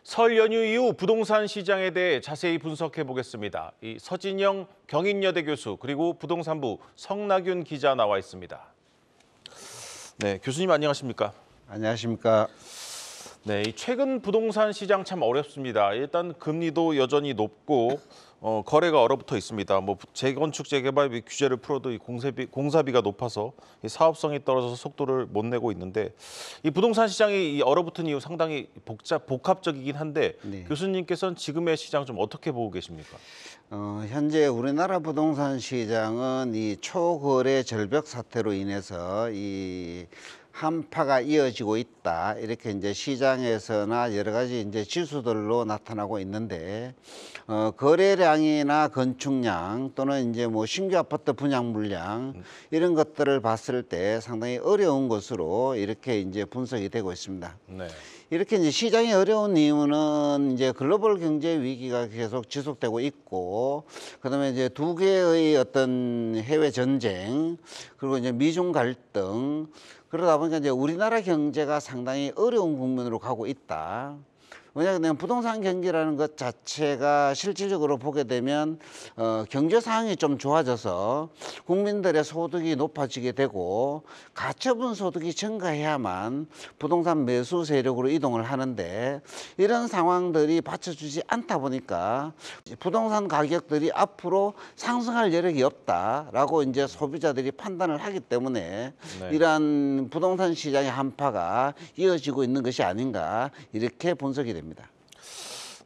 설 연휴 이후 부동산 시장에 대해 자세히 분석해 보겠습니다. 서진영 경인여대 교수 그리고 부동산부 성낙윤 기자 나와 있습니다. 네, 교수님 안녕하십니까? 안녕하십니까? 네, 최근 부동산 시장 참 어렵습니다. 일단 금리도 여전히 높고 거래가 얼어붙어 있습니다. 재건축 재개발 규제를 풀어도 공사비가 높아서 사업성이 떨어져서 속도를 못 내고 있는데 이 부동산 시장이 얼어붙은 이유 상당히 복합적이긴 한데 네. 교수님께서는 지금의 시장 좀 어떻게 보고 계십니까? 현재 우리나라 부동산 시장은 이 초거래 절벽 사태로 인해서 이 한파가 이어지고 있다. 이렇게 이제 시장에서나 여러 가지 이제 지수들로 나타나고 있는데, 거래량이나 건축량 또는 이제 신규 아파트 분양 물량 이런 것들을 봤을 때 상당히 어려운 것으로 이렇게 이제 분석이 되고 있습니다. 네. 이렇게 이제 시장이 어려운 이유는 이제 글로벌 경제 위기가 계속 지속되고 있고, 그다음에 이제 두 개의 어떤 해외 전쟁, 그리고 이제 미중 갈등, 그러다 보니까 이제 우리나라 경제가 상당히 어려운 국면으로 가고 있다. 왜냐하면 부동산 경기라는 것 자체가 실질적으로 보게 되면 경제 상황이 좀 좋아져서 국민들의 소득이 높아지게 되고 가처분 소득이 증가해야만 부동산 매수 세력으로 이동을 하는데, 이런 상황들이 받쳐주지 않다 보니까 부동산 가격들이 앞으로 상승할 여력이 없다라고 이제 소비자들이 판단을 하기 때문에 네. 이러한 부동산 시장의 한파가 이어지고 있는 것이 아닌가, 이렇게 분석이 됩니다.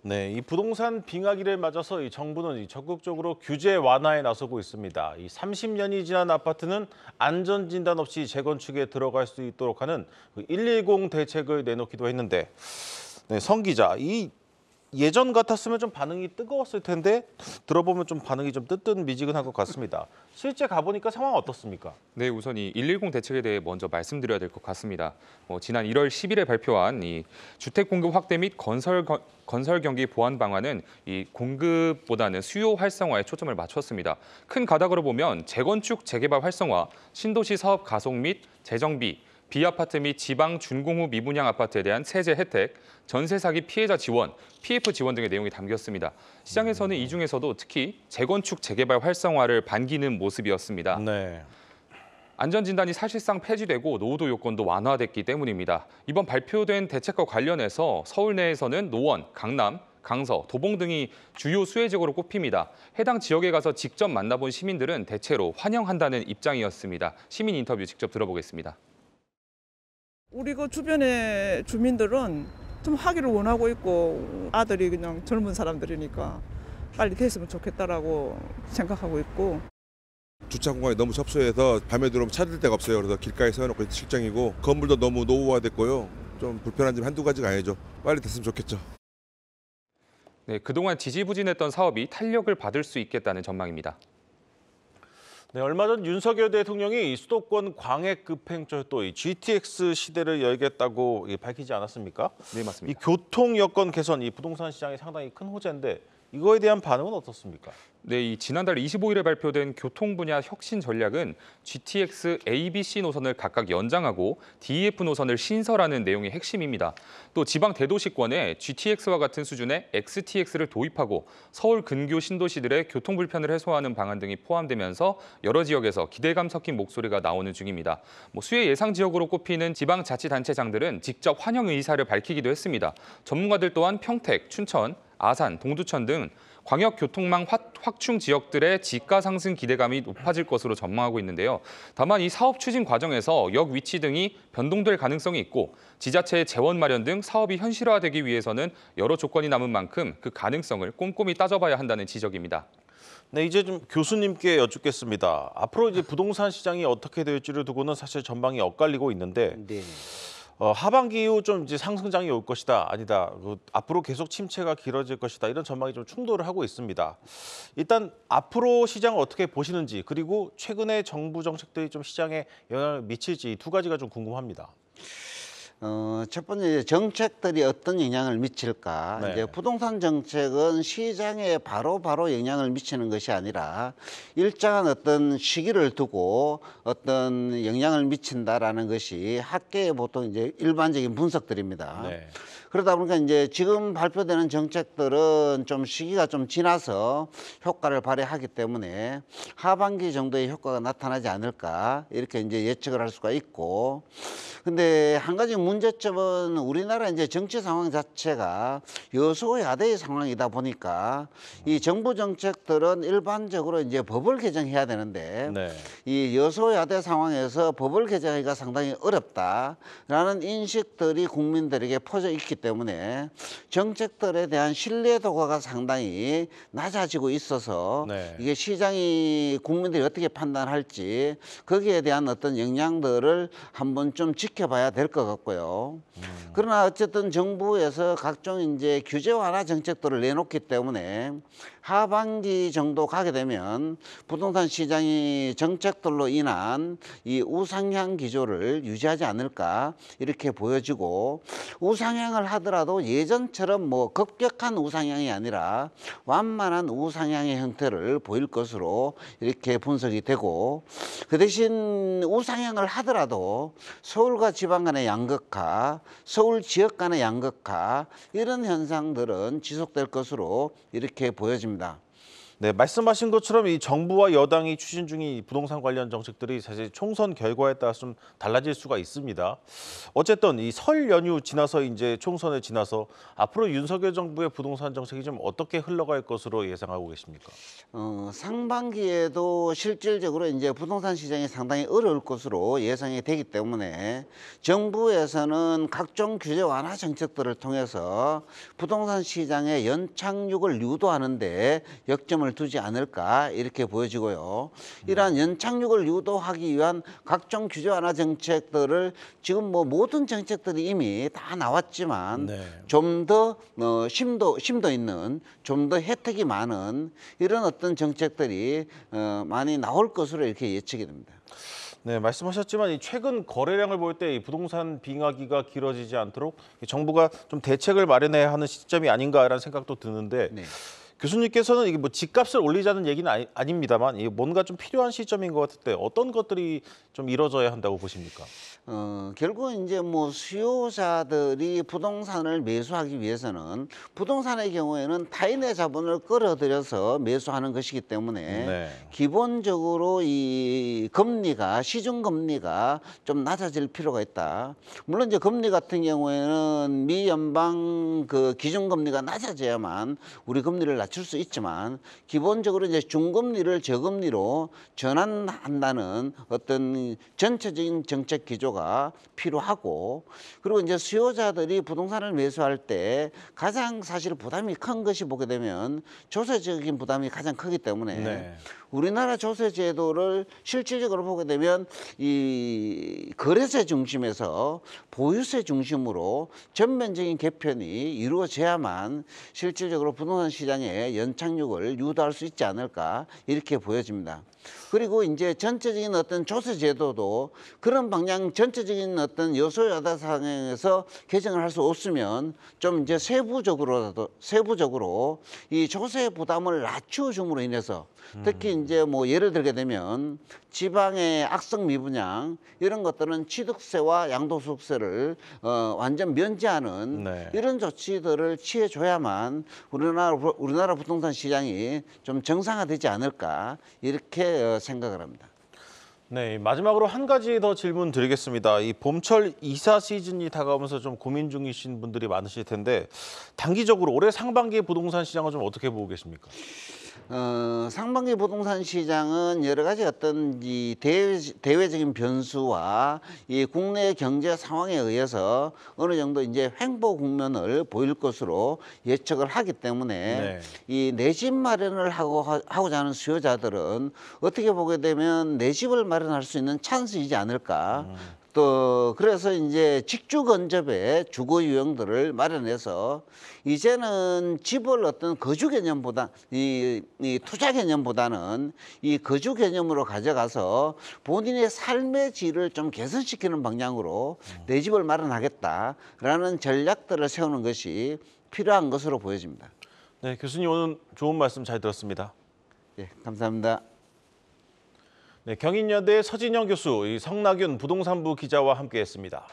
네, 이 부동산 빙하기를 맞아서 이 정부는 적극적으로 규제 완화에 나서고 있습니다. 이 30년이 지난 아파트는 안전 진단 없이 재건축에 들어갈 수 있도록 하는 110 대책을 내놓기도 했는데, 네, 성 기자, 이 예전 같았으면 좀 반응이 뜨거웠을 텐데 들어보면 좀 반응이 좀 뜨뜻미지근한 것 같습니다. 실제 가보니까 상황 어떻습니까? 네, 우선 이 110 대책에 대해 먼저 말씀드려야 될 것 같습니다. 지난 1월 10일에 발표한 이 주택 공급 확대 및 건설 경기 보완 방안은 이 공급보다는 수요 활성화에 초점을 맞췄습니다. 큰 가닥으로 보면 재건축 재개발 활성화, 신도시 사업 가속 및 재정비, 비아파트 및 지방 준공후 미분양 아파트에 대한 세제 혜택, 전세 사기 피해자 지원, PF 지원 등의 내용이 담겼습니다. 시장에서는 이 중에서도 특히 재건축 재개발 활성화를 반기는 모습이었습니다. 네. 안전진단이 사실상 폐지되고 노후도 요건도 완화됐기 때문입니다. 이번 발표된 대책과 관련해서 서울 내에서는 노원, 강남, 강서, 도봉 등이 주요 수혜 지역으로 꼽힙니다. 해당 지역에 가서 직접 만나본 시민들은 대체로 환영한다는 입장이었습니다. 시민 인터뷰 직접 들어보겠습니다. 우리 그 주변의 주민들은 좀 하기를 원하고 있고, 아들이 그냥 젊은 사람들이니까 빨리 됐으면 좋겠다라고 생각하고 있고. 주차 공간이 너무 협소해서 밤에 들어오면 찾을 데가 없어요. 그래서 길가에 세워놓고 실장이고, 건물도 너무 노후화됐고요. 좀 불편한 점 한두 가지가 아니죠. 빨리 됐으면 좋겠죠. 네, 그동안 지지부진했던 사업이 탄력을 받을 수 있겠다는 전망입니다. 네, 얼마 전 윤석열 대통령이 수도권 광해 급행철도 GTX 시대를 열겠다고 밝히지 않았습니까? 네, 맞습니다. 이 교통 여건 개선, 이 부동산 시장에 상당히 큰 호재인데 이거에 대한 반응은 어떻습니까? 네, 이 지난달 25일에 발표된 교통 분야 혁신 전략은 GTX A, B, C 노선을 각각 연장하고 DEF 노선을 신설하는 내용이 핵심입니다. 또 지방 대도시권에 GTX와 같은 수준의 XTX를 도입하고 서울 근교 신도시들의 교통 불편을 해소하는 방안 등이 포함되면서 여러 지역에서 기대감 섞인 목소리가 나오는 중입니다. 수혜 예상 지역으로 꼽히는 지방자치단체장들은 직접 환영 의사를 밝히기도 했습니다. 전문가들 또한 평택, 춘천, 아산, 동두천 등 광역교통망 확충 지역들의 지가 상승 기대감이 높아질 것으로 전망하고 있는데요. 다만 이 사업 추진 과정에서 역 위치 등이 변동될 가능성이 있고 지자체의 재원 마련 등 사업이 현실화되기 위해서는 여러 조건이 남은 만큼 그 가능성을 꼼꼼히 따져봐야 한다는 지적입니다. 네, 이제 좀 교수님께 여쭙겠습니다. 앞으로 이제 부동산 시장이 어떻게 될지를 두고는 사실 전망이 엇갈리고 있는데 네. 하반기 이후 좀 이제 상승장이 올 것이다, 아니다, 앞으로 계속 침체가 길어질 것이다, 이런 전망이 좀 충돌을 하고 있습니다. 일단 앞으로 시장을 어떻게 보시는지, 그리고 최근에 정부 정책들이 좀 시장에 영향을 미칠지 이 두 가지가 좀 궁금합니다. 첫 번째 이제 정책들이 어떤 영향을 미칠까? 네. 이제 부동산 정책은 시장에 바로 영향을 미치는 것이 아니라 일정한 어떤 시기를 두고 어떤 영향을 미친다라는 것이 학계의 보통 이제 일반적인 분석들입니다. 네. 그러다 보니까 이제 지금 발표되는 정책들은 좀 시기가 좀 지나서 효과를 발휘하기 때문에 하반기 정도의 효과가 나타나지 않을까 이렇게 이제 예측을 할 수가 있고, 근데 한 가지 문제점은 우리나라 이제 정치 상황 자체가 여소야대의 상황이다 보니까 이 정부 정책들은 일반적으로 이제 법을 개정해야 되는데 네. 이 여소야대 상황에서 법을 개정하기가 상당히 어렵다라는 인식들이 국민들에게 퍼져 있기 때문에 정책들에 대한 신뢰도가 상당히 낮아지고 있어서 네. 이게 시장이 국민들이 어떻게 판단할지 거기에 대한 어떤 영향들을 한번 좀 지켜봐야 될 것 같고요. 그러나 어쨌든 정부에서 각종 이제 규제 완화 정책들을 내놓기 때문에 하반기 정도 가게 되면 부동산 시장이 정책들로 인한 이 우상향 기조를 유지하지 않을까 이렇게 보여지고, 우상향을 하더라도 예전처럼 뭐 급격한 우상향이 아니라 완만한 우상향의 형태를 보일 것으로 이렇게 분석이 되고, 그 대신 우상향을 하더라도 서울과 지방 간의 양극화, 서울 지역 간의 양극화 이런 현상들은 지속될 것으로 이렇게 보여집니다. 네, 말씀하신 것처럼 이 정부와 여당이 추진 중인 이 부동산 관련 정책들이 사실 총선 결과에 따라서 좀 달라질 수가 있습니다. 어쨌든 이 설 연휴 지나서 이제 총선을 지나서 앞으로 윤석열 정부의 부동산 정책이 좀 어떻게 흘러갈 것으로 예상하고 계십니까? 상반기에도 실질적으로 이제 부동산 시장이 상당히 어려울 것으로 예상이 되기 때문에 정부에서는 각종 규제 완화 정책들을 통해서 부동산 시장의 연착륙을 유도하는 데 역점을 두지 않을까 이렇게 보여지고요. 이러한 연착륙을 유도하기 위한 각종 규제 완화 정책들을 지금 뭐 모든 정책들이 이미 다 나왔지만 네. 좀 더 심도 있는, 좀 더 혜택이 많은 이런 어떤 정책들이 많이 나올 것으로 이렇게 예측이 됩니다. 네, 말씀하셨지만 이 최근 거래량을 볼 때 이 부동산 빙하기가 길어지지 않도록 정부가 좀 대책을 마련해야 하는 시점이 아닌가라는 생각도 드는데, 네. 교수님께서는 이게 뭐 집값을 올리자는 얘기는 아닙니다만 이게 뭔가 좀 필요한 시점인 것 같을 때 어떤 것들이 좀 이루어져야 한다고 보십니까? 결국은 이제 뭐 수요자들이 부동산을 매수하기 위해서는 부동산의 경우에는 타인의 자본을 끌어들여서 매수하는 것이기 때문에 네. 기본적으로 이 금리가 시중 금리가 좀 낮아질 필요가 있다. 물론 이제 금리 같은 경우에는 미 연방 그 기준 금리가 낮아져야만 우리 금리를 낮출 수 있지만 기본적으로 이제 중금리를 저금리로 전환한다는 어떤 전체적인 정책 기조가 필요하고, 그리고 이제 수요자들이 부동산을 매수할 때 가장 사실 부담이 큰 것이 보게 되면 조세적인 부담이 가장 크기 때문에 네. 우리나라 조세 제도를 실질적으로 보게 되면 이 거래세 중심에서 보유세 중심으로 전면적인 개편이 이루어져야만 실질적으로 부동산 시장의 연착륙을 유도할 수 있지 않을까 이렇게 보여집니다. 그리고 이제 전체적인 어떤 조세 제도도 그런 방향 전체적인 어떤 여소야대 상황에서 개정을 할 수 없으면 좀 이제 세부적으로 이 조세 부담을 낮춰줌으로 인해서 특히 이제 뭐 예를 들게 되면 지방의 악성 미분양 이런 것들은 취득세와 양도소득세를 완전 면제하는 네. 이런 조치들을 취해줘야만 우리나라 부동산 시장이 좀 정상화되지 않을까 이렇게 생각을 합니다. 네, 마지막으로 한 가지 더 질문 드리겠습니다. 이 봄철 이사 시즌이 다가오면서 좀 고민 중이신 분들이 많으실 텐데 단기적으로 올해 상반기 부동산 시장은 좀 어떻게 보고 계십니까? 상반기 부동산 시장은 여러 가지 어떤 이 대외적인 변수와 이 국내 경제 상황에 의해서 어느 정도 이제 횡보 국면을 보일 것으로 예측을 하기 때문에 네. 이 내 집 마련을 하고자 하는 수요자들은 어떻게 보게 되면 내 집을 마련할 수 있는 찬스이지 않을까. 또 그래서 이제 직주 근접의 주거 유형들을 마련해서 이제는 집을 어떤 거주 개념보다 이 투자 개념보다는 이 거주 개념으로 가져가서 본인의 삶의 질을 좀 개선시키는 방향으로 내 집을 마련하겠다라는 전략들을 세우는 것이 필요한 것으로 보여집니다. 네, 교수님 오늘 좋은 말씀 잘 들었습니다. 예, 감사합니다. 네, 경인여대 서진영 교수, 이 성낙윤 부동산부 기자와 함께했습니다.